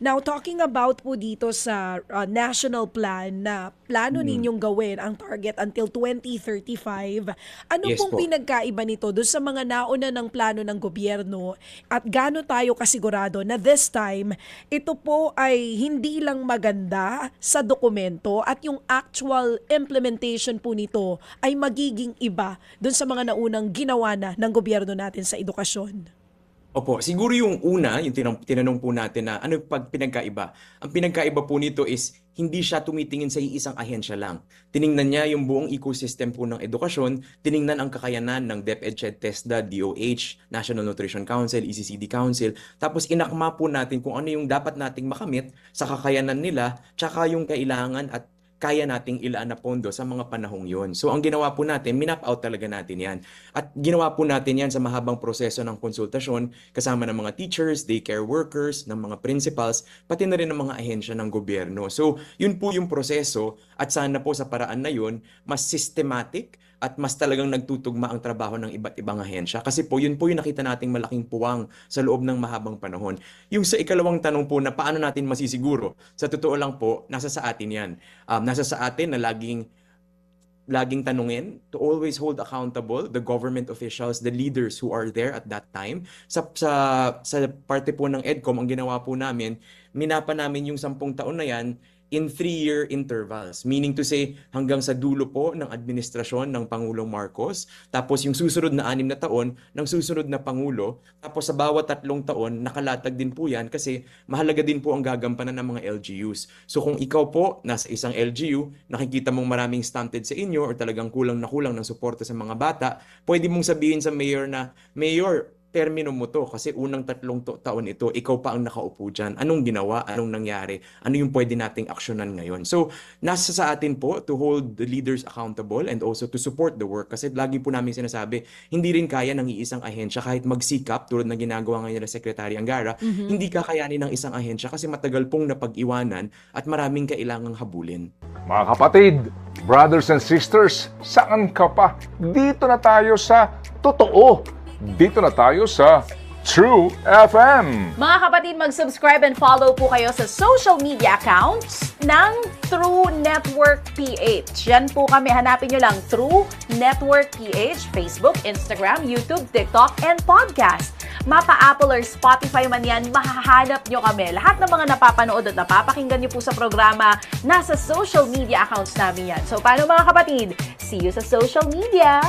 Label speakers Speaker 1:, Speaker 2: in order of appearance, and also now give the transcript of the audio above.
Speaker 1: Now, talking about po dito sa national plan na plano
Speaker 2: Mm.
Speaker 1: ninyong gawin ang target until 2035, ano
Speaker 2: Yes
Speaker 1: pong
Speaker 2: po.
Speaker 1: pinagkaiba nito doon sa mga nauna ng plano ng gobyerno at gaano tayo kasigurado na this time, ito po ay hindi lang maganda sa dokumento at yung actual implementation po nito ay magiging iba doon sa mga naunang ginawa na ng gobyerno natin sa edukasyon?
Speaker 2: Opo, siguro yung una, yung tinanong po natin na ano pag pinagkaiba. Ang pinagkaiba po nito is hindi siya tumitingin sa iisang ahensya lang. Tiningnan niya yung buong ecosystem po ng edukasyon, tiningnan ang kakayanan ng DepEd, TESDA, DOH, National Nutrition Council, ECCD Council, tapos inakma po natin kung ano yung dapat nating makamit sa kakayanan nila, tsaka yung kailangan at kaya nating ilaan na pondo sa mga panahong yon. So ang ginawa po natin, minap out talaga natin yan. At ginawa po natin yan sa mahabang proseso ng konsultasyon kasama ng mga teachers, daycare workers, ng mga principals, pati na rin ng mga ahensya ng gobyerno. So yun po yung proseso at sana po sa paraan na yun, mas systematic at mas talagang nagtutugma ang trabaho ng iba't ibang ahensya. Kasi po yun po yung nakita nating malaking puwang sa loob ng mahabang panahon. Yung sa ikalawang tanong po na paano natin masisiguro, sa totoo lang po, nasa sa atin yan. Nasa sa atin na laging tanungin, to always hold accountable the government officials, the leaders who are there at that time. Sa parte po ng EDCOM, ang ginawa po namin, minapa namin yung 10 taon na yan in 3-year intervals. Meaning to say, hanggang sa dulo po ng administrasyon ng Pangulong Marcos, tapos yung susunod na 6 na taon ng susunod na Pangulo, tapos sa bawat 3 taon, nakalatag din po yan kasi mahalaga din po ang gagampanan ng mga LGUs. So kung ikaw po nasa isang LGU, nakikita mong maraming stunted sa inyo or talagang kulang na kulang ng suporta sa mga bata, pwede mong sabihin sa mayor na, Mayor, termino mo to kasi unang 3 taon ito, ikaw pa ang nakaupo dyan. Anong ginawa? Anong nangyari? Ano yung pwede nating aksyonan ngayon? So, nasa sa atin po to hold the leaders accountable and also to support the work kasi lagi po namin sinasabi, hindi rin kaya ng iisang ahensya kahit magsikap tulad na ginagawa ngayon ng Secretary Angara, hindi kakayanin ng isang ahensya kasi matagal pong napag-iwanan at maraming kailangang habulin.
Speaker 3: Mga kapatid, brothers and sisters, saan ka pa? Dito na tayo sa totoo. Dito na tayo sa True FM.
Speaker 4: Mga kapatid, mag-subscribe and follow po kayo sa social media accounts ng True Network PH. Yan po kami. Hanapin nyo lang True Network PH, Facebook, Instagram, YouTube, TikTok, and podcast. Mapa Apple or Spotify man yan, mahahanap nyo kami. Lahat ng mga napapanood at napapakinggan nyo po sa programa, nasa social media accounts namin yan. So, paano mga kapatid? See you sa social media!